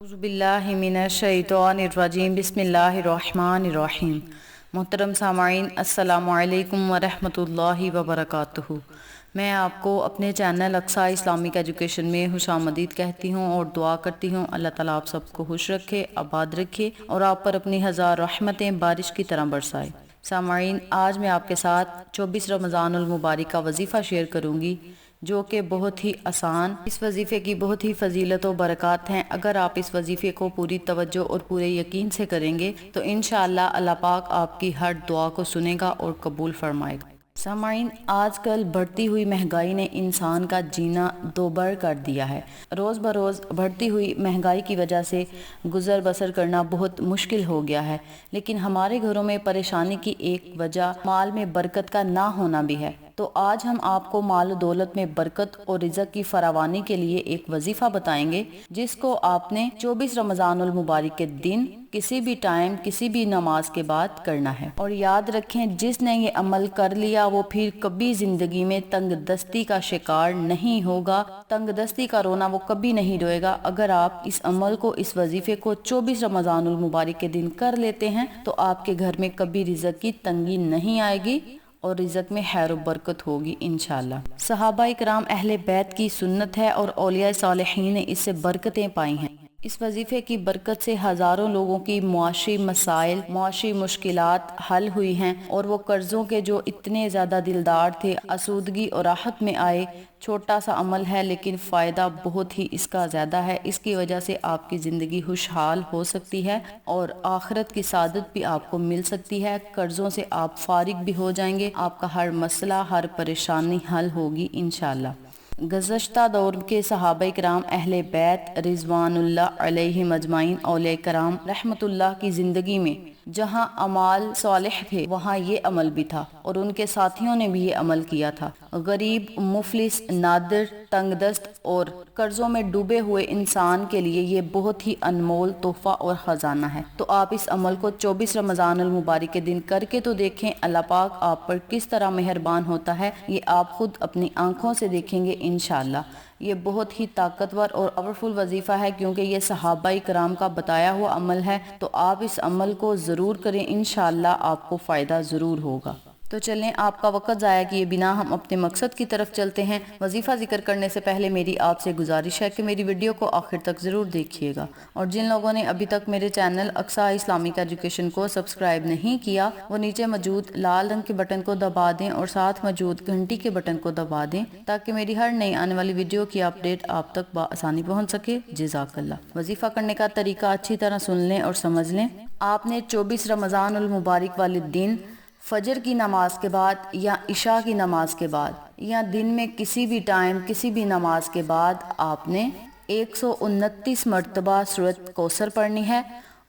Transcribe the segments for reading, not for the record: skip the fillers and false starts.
बिस्मिल्लाहि मिनश शैतानिर रजीम बिस्मिल्लाहिर्रहमानिर्रहीम। मोहतरम सामाईन अस्सलामु अलैकुम व रहमतुल्लाहि व बरकातुहू। मैं आपको अपने चैनल अक्सा इस्लामिक एजुकेशन में खुशामदीद कहती हूँ और दुआ करती हूँ अल्लाह ताला आप सबको खुश रखे, आबाद रखे और आप पर अपनी हज़ार रहमतें बारिश की तरह बरसाए। सामाईन, आज मैं आपके साथ 24 रमज़ानुल मुबारक का वजीफ़ा शेयर करूँगी जो कि बहुत ही आसान। इस वजीफ़े की बहुत ही फजीलत और बरक़ात हैं। अगर आप इस वजीफ़े को पूरी तवज्जो और पूरे यकीन से करेंगे तो इन शा अल्लाह अल्लाह पाक आपकी हर दुआ को सुनेगा और कबूल फरमाएगा। सामाईन, आजकल बढ़ती हुई महंगाई ने इंसान का जीना दोबर कर दिया है। रोज़ बरोज़ बढ़ती हुई महंगाई की वजह से गुज़र बसर करना बहुत मुश्किल हो गया है, लेकिन हमारे घरों में परेशानी की एक वजह माल में बरकत का ना होना भी है। तो आज हम आपको माल दौलत में बरकत और रिज़्क़ की फरावानी के लिए एक वजीफ़ा बताएंगे जिसको आपने 24 रमज़ानुल मुबारक के दिन किसी भी टाइम किसी भी नमाज के बाद करना है। और याद रखें, जिसने ये अमल कर लिया वो फिर कभी जिंदगी में तंग दस्ती का शिकार नहीं होगा। तंग दस्ती का रोना वो कभी नहीं रोएगा। अगर आप इस अमल को, इस वजीफे को 24 रमज़ानुल मुबारक के दिन कर लेते हैं तो आपके घर में कभी रिज़्क़ की तंगी नहीं आएगी और रिज़्क़ में खैर व बरकत होगी इंशाअल्लाह। सहाबा इकराम अहले बैत की सुन्नत है और औलिया सालिहीन ने इससे बरकतें पाई हैं। इस वजीफे की बरकत से हज़ारों लोगों की मुआशी मसाइल, मुआशी मुश्किलात हल हुई हैं और वो कर्ज़ों के जो इतने ज़्यादा दिलदार थे आसूदगी और राहत में आए। छोटा सा अमल है लेकिन फ़ायदा बहुत ही इसका ज़्यादा है। इसकी वजह से आपकी ज़िंदगी खुशहाल हो सकती है और आखिरत की सादत भी आपको मिल सकती है। कर्ज़ों से आप फारिग भी हो जाएंगे, आपका हर मसला, हर परेशानी हल होगी इंशाअल्लाह। गुज़श्ता दौर के सहाबा किराम अहले बैत रिज़वानुल्लाह अलैहिम अजमाइन औलिया कराम रहमतुल्लाह की ज़िंदगी में जहाँ अमाल सालिह थे वहाँ ये अमल भी था और उनके साथियों ने भी ये अमल किया था। गरीब, मुफलिस, नादिर, तंगदस्त और कर्जों में डूबे हुए इंसान के लिए ये बहुत ही अनमोल तोहफा और ख़जाना है। तो आप इस अमल को 24 रमज़ानुल मुबारक के दिन करके तो देखें, अल्लाह पाक आप पर किस तरह मेहरबान होता है ये आप खुद अपनी आंखों से देखेंगे इंशाअल्लाह। ये बहुत ही ताकतवर और पावरफुल वजीफ़ा है क्योंकि ये सहाबा इकराम का बताया हुआ अमल है। तो आप इस अमल को ज़रूर करें, इंशाअल्लाह आपको फ़ायदा ज़रूर होगा। तो चलें, आपका वक़्त ज़ाया किए बिना हम अपने मकसद की तरफ चलते हैं। वजीफ़ा ज़िक्र करने से पहले मेरी आपसे गुजारिश है कि मेरी वीडियो को आखिर तक ज़रूर देखिएगा और जिन लोगों ने अभी तक मेरे चैनल अक्सा इस्लामिक एजुकेशन को सब्सक्राइब नहीं किया वो नीचे मौजूद लाल रंग के बटन को दबा दें और साथ मौजूद घंटी के बटन को दबा दें ताकि मेरी हर नई आने वाली वीडियो की अपडेट आप तक बआसानी पहुँच सके। जज़ाकल्लाह। वजीफ़ा करने का तरीका अच्छी तरह सुन लें और समझ लें। आपने 24 रमज़ानुल मुबारक वाले दिन फजर की नमाज के बाद या इशा की नमाज के बाद या दिन में किसी भी टाइम किसी भी नमाज के बाद आपने 129 मरतबा सूरत कौसर पढ़नी है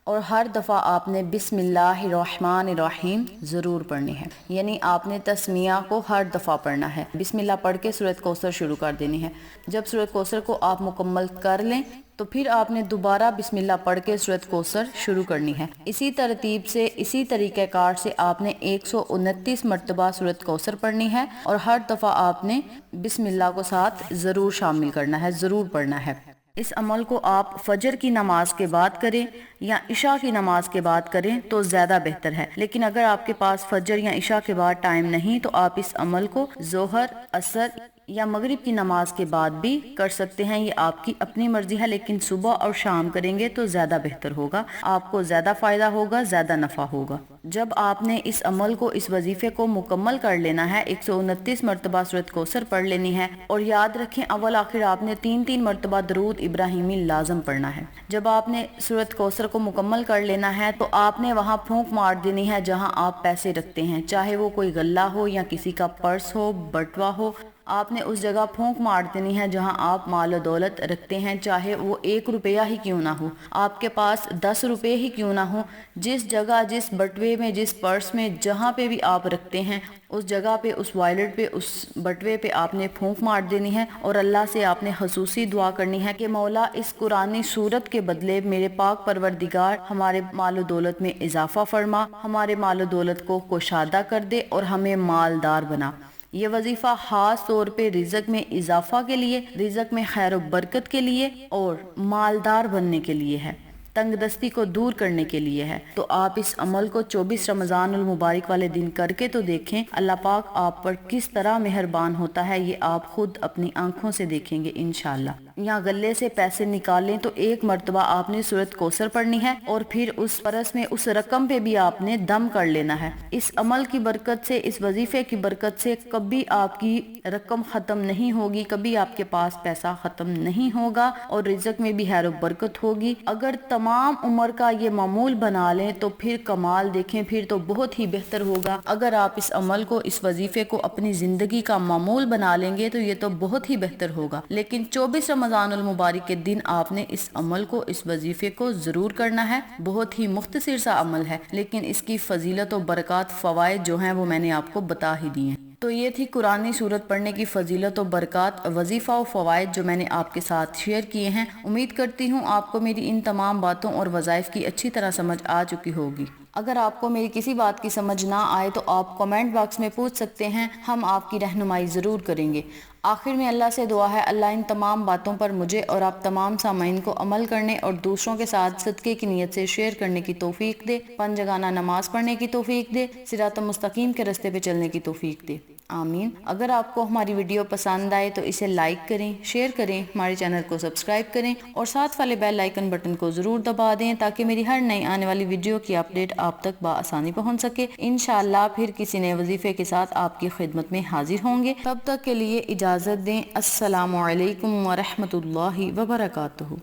और हर दफ़ा आपने बिस्मिल्लाहिर्रहमानिर्रहीम ज़रूर पढ़नी है। यानी आपने तस्मिया को हर दफ़ा पढ़ना है। बिस्मिल्लाह पढ़ के सूरत कौसर शुरू कर देनी है। जब सूरत कौसर को आप मुकम्मल कर लें तो फिर आपने दोबारा बिस्मिल्लाह पढ़ के सूरत कौसर शुरू करनी है। इसी तरतीब से, इसी तरीक़ेकार से आपने 129 मरतबा सूरत कौसर पढ़नी है और हर दफ़ा आपने बिस्मिल्लाह को साथ ज़रूर शामिल करना है, ज़रूर पढ़ना है। इस अमल को आप फजर की नमाज के बाद करें या इशा की नमाज के बाद करें तो ज़्यादा बेहतर है। लेकिन अगर आपके पास फजर या इशा के बाद टाइम नहीं तो आप इस अमल को जोहर, असर या मगरिब की नमाज के बाद भी कर सकते हैं। ये आपकी अपनी मर्जी है, लेकिन सुबह और शाम करेंगे तो ज़्यादा बेहतर होगा, आपको ज़्यादा फ़ायदा होगा, ज़्यादा नफ़ा होगा। जब आपने इस अमल को, इस वजीफ़े को मुकम्मल कर लेना है, 129 मरतबा सूरत कौसर पढ़ लेनी है और याद रखें अव्वल आखिर आपने 3-3 मरतबा दरूद इब्राहिमी लाजम पढ़ना है। जब आपने सूरत कौसर को मुकम्मल कर लेना है तो आपने वहाँ फूंक मार देनी है जहाँ आप पैसे रखते हैं, चाहे वो कोई गल्ला हो या किसी का पर्स हो, बटुआ हो। आपने उस जगह फूंक मार देनी है जहां आप माल और दौलत रखते हैं, चाहे वो 1 रुपया ही क्यों ना हो, आपके पास 10 रुपये ही क्यों ना हो। जिस जगह, जिस बटवे में, जिस पर्स में, जहां पे भी आप रखते हैं उस जगह पे, उस वॉलेट पे, उस बटवे पे आपने फूंक मार देनी है और अल्लाह से आपने खसूसी दुआ करनी है कि मौला इस कुरानी सूरत के बदले मेरे पाक परवरदिगार हमारे माल दौलत में इजाफा फरमा, हमारे माल दौलत को कुशादा कर दे और हमें मालदार बना। یہ وظیفہ خاص طور پہ رزق میں اضافہ کے لیے، رزق میں خیر و برکت کے لیے اور مالدار بننے کے لیے ہے، تنگ دستی کو دور کرنے کے لیے ہے۔ تو آپ اس عمل کو 24 رمضان المبارک والے دن کر کے تو دیکھیں، اللہ پاک آپ پر کس طرح مہربان ہوتا ہے، یہ آپ خود اپنی آنکھوں سے دیکھیں گے انشاءاللہ۔ یہاں غلے سے پیسے نکالیں تو ایک مرتبہ آپ نے سورۃ کوثر پڑھنی ہے اور پھر اس پرس میں اس رقم پہ بھی آپ نے دم کر لینا ہے۔ اس عمل کی برکت سے، اس وظیفے کی برکت سے کبھی آپ کی رقم ختم نہیں ہوگی، کبھی آپ کے پاس پیسہ ختم نہیں ہوگا اور رزق میں بھی خیر و برکت ہوگی۔ اگر تمام عمر کا یہ معمول بنا لیں تو پھر کمال دیکھیں، پھر تو بہت ہی بہتر ہوگا۔ اگر آپ اس عمل کو، اس وظیفے کو اپنی زندگی کا معمول بنا لیں گے تو یہ تو بہت ہی بہتر ہوگا۔ لیکن 24 رمضان المبارک کے دن آپ نے اس عمل کو، اس وظیفے کو ضرور کرنا ہے۔ بہت ہی مختصر سا عمل ہے لیکن اس کی فضیلت و برکات، فوائد جو ہیں وہ میں نے آپ کو بتا ہی دیے ہیں۔ تو یہ تھی قرآنی سورت پڑھنے کی فضیلت و برکات، وظیفہ و فوائد جو میں نے آپ کے ساتھ شیئر کیے ہیں۔ امید کرتی ہوں آپ کو میری ان تمام باتوں اور وظائف کی اچھی طرح سمجھ آ چکی ہوگی۔ اگر آپ کو میری کسی بات کی سمجھ نہ آئے تو آپ کمنٹ باکس میں پوچھ سکتے ہیں، ہم آپ کی رہنمائی ضرور کریں گے۔ آخر میں اللہ سے دعا ہے اللہ ان تمام باتوں پر مجھے اور آپ تمام سامعین کو عمل کرنے اور دوسروں کے ساتھ صدقے کی نیت سے شیئر کرنے کی توفیق دے، پنجگانہ نماز پڑھنے کی توفیق دے، صراط مستقیم کے راستے پہ چلنے کی توفیق دے، آمین۔ اگر آپ کو ہماری ویڈیو پسند آئے تو اسے لائک کریں، شیئر کریں، ہمارے چینل کو سبسکرائب کریں اور ساتھ والے بیل آئیکن بٹن کو ضرور دبا دیں تاکہ میری ہر نئی آنے والی ویڈیو کی اپڈیٹ آپ تک بآسانی پہنچ سکے۔ انشاءاللہ پھر کسی نئے وظیفے کے ساتھ آپ کی خدمت میں حاضر ہوں گے، تب تک کے لیے اجازت دیں۔ السلام علیکم ورحمۃ اللہ وبرکاتہ۔